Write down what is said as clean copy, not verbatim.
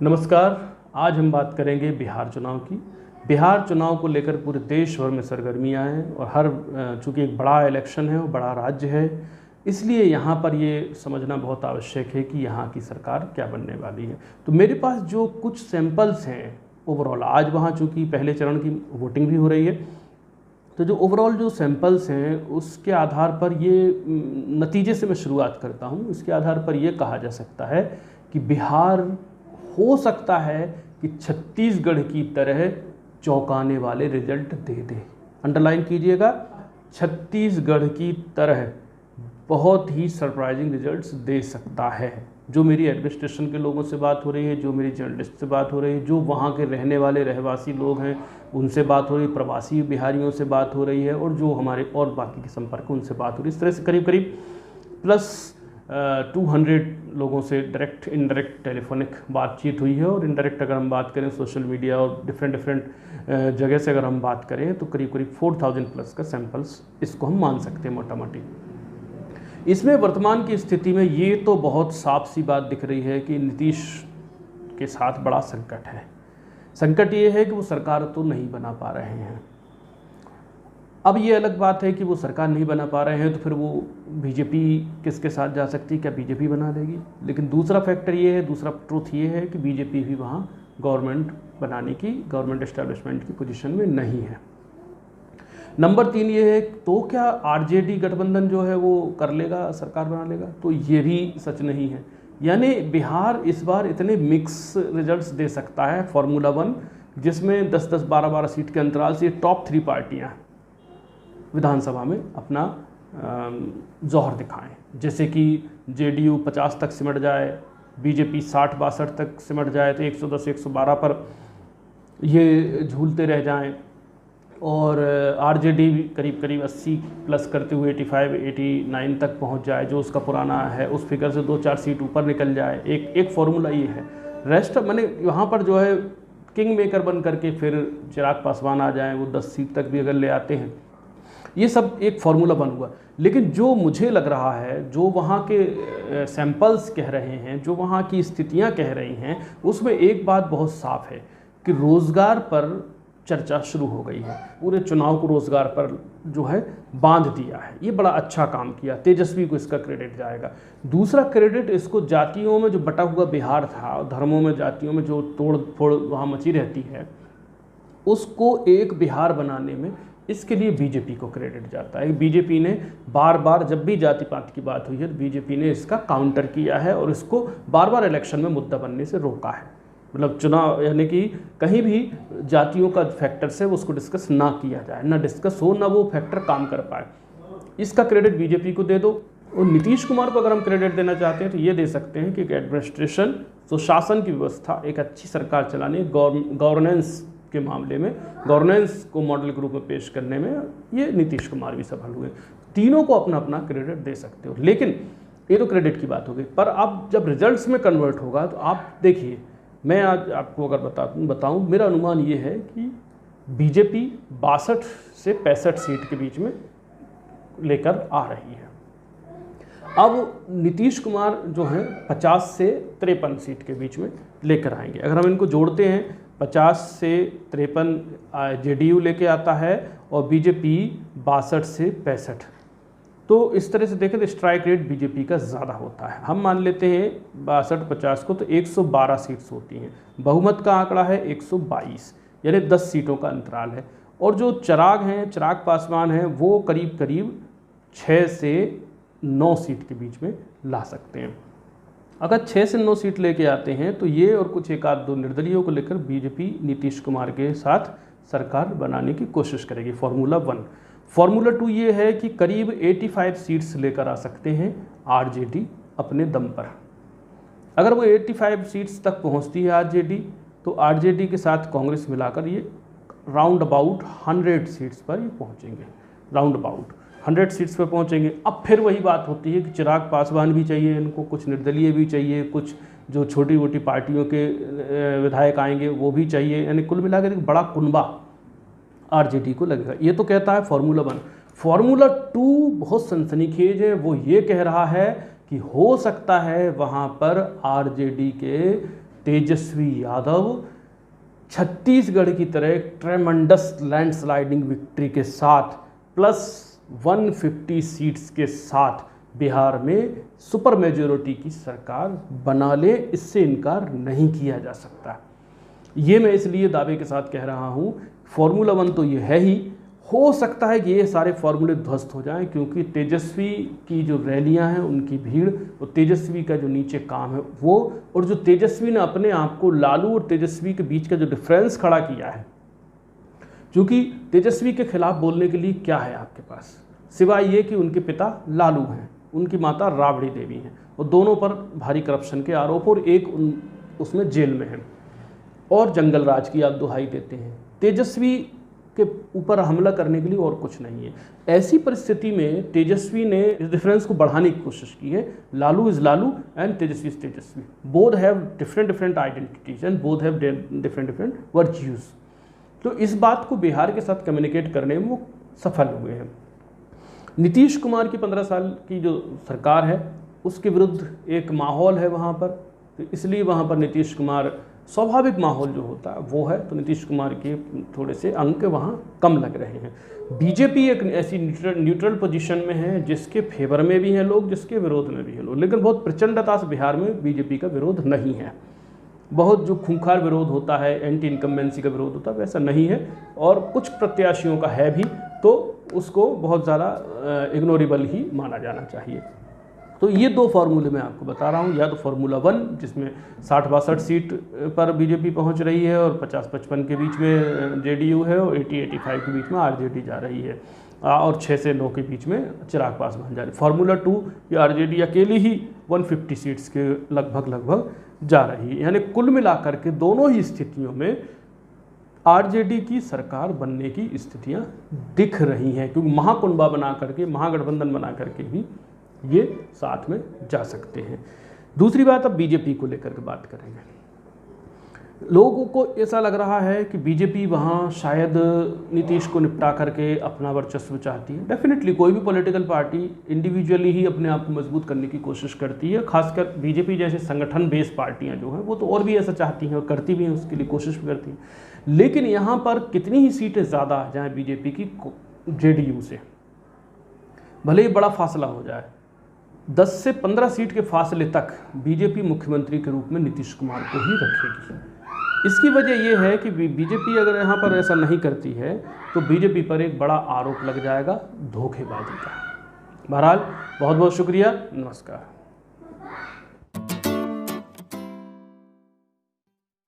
नमस्कार। आज हम बात करेंगे बिहार चुनाव की। बिहार चुनाव को लेकर पूरे देश भर में सरगर्मियां हैं और चूँकि एक बड़ा इलेक्शन है और बड़ा राज्य है, इसलिए यहाँ पर ये समझना बहुत आवश्यक है कि यहाँ की सरकार क्या बनने वाली है। तो मेरे पास जो कुछ सैंपल्स हैं ओवरऑल, आज वहाँ चूँकि पहले चरण की वोटिंग भी हो रही है, तो जो ओवरऑल जो सैंपल्स हैं उसके आधार पर ये नतीजे से मैं शुरुआत करता हूँ। इसके आधार पर ये कहा जा सकता है कि बिहार हो सकता है कि छत्तीसगढ़ की तरह चौंकाने वाले रिजल्ट दे दे। अंडरलाइन कीजिएगा, छत्तीसगढ़ की तरह बहुत ही सरप्राइजिंग रिजल्ट्स दे सकता है। जो मेरी एडमिनिस्ट्रेशन के लोगों से बात हो रही है, जो मेरी जर्नलिस्ट से बात हो रही है, जो वहाँ के रहने वाले रहवासी लोग हैं उनसे बात हो रही है, प्रवासी बिहारियों से बात हो रही है, और जो हमारे और बाकी के संपर्क उनसे बात हो रही है। इस तरह से करीब करीब प्लस 200 लोगों से डायरेक्ट इनडायरेक्ट टेलीफोनिक बातचीत हुई है। और इनडायरेक्ट अगर हम बात करें सोशल मीडिया और डिफरेंट जगह से अगर हम बात करें तो करीब करीब 4000 प्लस का सैंपल्स इसको हम मान सकते हैं मोटा मोटी। इसमें वर्तमान की स्थिति में ये तो बहुत साफ सी बात दिख रही है कि नीतीश के साथ बड़ा संकट है। संकट ये है कि वो सरकार तो नहीं बना पा रहे हैं। अब ये अलग बात है कि वो सरकार नहीं बना पा रहे हैं तो फिर वो बीजेपी किसके साथ जा सकती है, क्या बीजेपी बना लेगी। लेकिन दूसरा फैक्टर ये है, दूसरा ट्रूथ ये है कि बीजेपी भी वहाँ गवर्नमेंट बनाने की, गवर्नमेंट एस्टैब्लिशमेंट की पोजीशन में नहीं है। नंबर 3 ये है, तो क्या आरजेडी गठबंधन जो है वो कर लेगा, सरकार बना लेगा, तो ये भी सच नहीं है। यानी बिहार इस बार इतने मिक्स रिजल्ट्स दे सकता है फार्मूला 1, जिसमें 10-10, 12-12 सीट के अंतराल से टॉप 3 पार्टियाँ विधानसभा में अपना जौहर दिखाएं। जैसे कि जेडीयू 50 तक सिमट जाए, बीजेपी 60-62 तक सिमट जाए, तो 110-112 पर ये झूलते रह जाएं, और आरजेडी करीब करीब 80 प्लस करते हुए 85-89 तक पहुंच जाए, जो उसका पुराना है उस फिगर से 2-4 सीट ऊपर निकल जाए। एक फॉर्मूला ये है। रेस्ट मैंने यहाँ पर जो है किंग मेकर बन करके फिर चिराग पासवान आ जाएं, वो 10 सीट तक भी अगर ले आते हैं, ये सब एक फार्मूला बन हुआ। लेकिन जो मुझे लग रहा है, जो वहाँ के सैंपल्स कह रहे हैं, जो वहाँ की स्थितियाँ कह रही हैं, उसमें एक बात बहुत साफ है कि रोज़गार पर चर्चा शुरू हो गई है। पूरे चुनाव को रोज़गार पर जो है बांध दिया है। ये बड़ा अच्छा काम किया, तेजस्वी को इसका क्रेडिट जाएगा। दूसरा क्रेडिट इसको जातियों में जो बटा हुआ बिहार था, धर्मों में, जातियों में जो तोड़ फोड़ वहाँ मची रहती है, उसको एक बिहार बनाने में इसके लिए बीजेपी को क्रेडिट जाता है। बीजेपी ने बार बार जब भी जाति पाति की बात हुई है तो बीजेपी ने इसका काउंटर किया है और इसको बार बार इलेक्शन में मुद्दा बनने से रोका है। मतलब चुनाव, यानी कि कहीं भी जातियों का फैक्टर से उसको डिस्कस ना किया जाए, ना डिस्कस हो, ना वो फैक्टर काम कर पाए। इसका क्रेडिट बीजेपी को दे दो। और नीतीश कुमार को अगर हम क्रेडिट देना चाहते हैं तो ये दे सकते हैं कि एक एडमिनिस्ट्रेशन, सुशासन की व्यवस्था, एक अच्छी सरकार चलाने, गवर्नेंस के मामले में, गवर्नेंस को मॉडल के रूप में पेश करने में ये नीतीश कुमार भी सफल हुए। तीनों को अपना अपना क्रेडिट दे सकते हो। लेकिन ये तो क्रेडिट की बात हो गई, पर अब जब रिजल्ट्स में कन्वर्ट होगा तो आप देखिए, मैं आज आपको अगर बताऊं, मेरा अनुमान ये है कि बीजेपी 62 से 65 सीट के बीच में लेकर आ रही है। अब नीतीश कुमार जो है 50 से 53 सीट के बीच में लेकर आएंगे। अगर हम इनको जोड़ते हैं, 50 से 53 जेडीयू लेके आता है और बीजेपी 62 से 65, तो इस तरह से देखें तो स्ट्राइक रेट बीजेपी का ज़्यादा होता है। हम मान लेते हैं 62-50 को, तो 112 सीट्स होती हैं। बहुमत का आंकड़ा है 122, यानी 10 सीटों का अंतराल है। और जो चिराग पासवान हैं, वो करीब करीब 6 से 9 सीट के बीच में ला सकते हैं। अगर 6 से 9 सीट लेके आते हैं तो ये और कुछ 1-2 निर्दलीयों को लेकर बीजेपी नीतीश कुमार के साथ सरकार बनाने की कोशिश करेगी। फार्मूला 1। फार्मूला 2 ये है कि करीब 85 सीट्स लेकर आ सकते हैं आरजेडी अपने दम पर। अगर वो 85 सीट्स तक पहुंचती है आरजेडी, तो आरजेडी के साथ कांग्रेस मिलाकर ये राउंड अबाउट 100 सीट्स पर ये पहुँचेंगे। राउंड अबाउट 100 सीट्स पर पहुंचेंगे। अब फिर वही बात होती है कि चिराग पासवान भी चाहिए इनको, कुछ निर्दलीय भी चाहिए, कुछ जो छोटी मोटी पार्टियों के विधायक आएंगे वो भी चाहिए, यानी कुल मिलाकर एक बड़ा कुनबा आरजेडी को लगेगा। ये तो कहता है फार्मूला 1। फार्मूला 2 बहुत सनसनीखेज है। वो ये कह रहा है कि हो सकता है वहाँ पर आरजेडी के तेजस्वी यादव छत्तीसगढ़ की तरह एक ट्रेमेंडस लैंडस्लाइडिंग विक्ट्री के साथ प्लस 150 सीट्स के साथ बिहार में सुपर मेजॉरिटी की सरकार बना ले, इससे इनकार नहीं किया जा सकता। ये मैं इसलिए दावे के साथ कह रहा हूँ, फॉर्मूला 1 तो ये है ही, हो सकता है कि ये सारे फॉर्मूले ध्वस्त हो जाएं, क्योंकि तेजस्वी की जो रैलियां हैं उनकी भीड़ और तेजस्वी का जो नीचे काम है वो, और जो तेजस्वी ने अपने आप को लालू और तेजस्वी के बीच का जो डिफरेंस खड़ा किया है, क्योंकि तेजस्वी के खिलाफ बोलने के लिए क्या है आपके पास सिवाय ये कि उनके पिता लालू हैं, उनकी माता राबड़ी देवी हैं, और दोनों पर भारी करप्शन के आरोप, और एक उसमें जेल में है, और जंगल राज की आप दुहाई देते हैं। तेजस्वी के ऊपर हमला करने के लिए और कुछ नहीं है। ऐसी परिस्थिति में तेजस्वी ने इस डिफरेंस को बढ़ाने की कोशिश की है। Lalu is Lalu and Tejashwi is Tejashwi, both have different identities and both have different virtues. तो इस बात को बिहार के साथ कम्युनिकेट करने में वो सफल हुए हैं। नीतीश कुमार की 15 साल की जो सरकार है उसके विरुद्ध एक माहौल है वहाँ पर, तो इसलिए वहाँ पर नीतीश कुमार, स्वाभाविक माहौल जो होता है वो है, तो नीतीश कुमार के थोड़े से अंक वहाँ कम लग रहे हैं। बीजेपी एक ऐसी न्यूट्रल पोजीशन में है जिसके फेवर में भी हैं लोग, जिसके विरोध में भी हैं लोग, लेकिन बहुत प्रचंडता से बिहार में बीजेपी का विरोध नहीं है। बहुत जो खूंखार विरोध होता है, एंटी इनकम्बेंसी का विरोध होता है, वैसा नहीं है, और कुछ प्रत्याशियों का है भी, तो उसको बहुत ज़्यादा इग्नोरेबल ही माना जाना चाहिए। तो ये 2 फार्मूले मैं आपको बता रहा हूँ, या तो फार्मूला 1 जिसमें 60-62 सीट पर बीजेपी पहुँच रही है और 50-55 के बीच में जेडीयू है, और 80-85 के बीच में आरजेडी जा रही है, और 6 से 9 के बीच में चिराग पासवान जा रही है। फार्मूला 2 ये आरजेडी अकेली ही 150 सीट्स के लगभग जा रही है। यानी कुल मिलाकर के दोनों ही स्थितियों में आरजेडी की सरकार बनने की स्थितियां दिख रही हैं, क्योंकि महाकुंभा बना करके, महागठबंधन बना करके भी ये साथ में जा सकते हैं। दूसरी बात, अब बीजेपी को लेकर के बात करेंगे। लोगों को ऐसा लग रहा है कि बीजेपी वहाँ शायद नीतीश को निपटा करके अपना वर्चस्व चाहती है। डेफिनेटली कोई भी पॉलिटिकल पार्टी इंडिविजुअली ही अपने आप को मजबूत करने की कोशिश करती है, खासकर बीजेपी जैसे संगठन बेस्ड पार्टियाँ जो हैं वो तो और भी ऐसा चाहती हैं और करती भी हैं, उसके लिए कोशिश भी करती हैं। लेकिन यहाँ पर कितनी ही सीटें ज़्यादा आ जाएँ बीजेपी की जेडीयू से, भले ही बड़ा फासला हो जाए, 10 से 15 सीट के फासले तक बीजेपी मुख्यमंत्री के रूप में नीतीश कुमार को ही रखेगी। इसकी वजह यह है कि बीजेपी अगर यहाँ पर ऐसा नहीं करती है तो बीजेपी पर एक बड़ा आरोप लग जाएगा धोखेबाजी का। बहरहाल बहुत बहुत शुक्रिया, नमस्कार।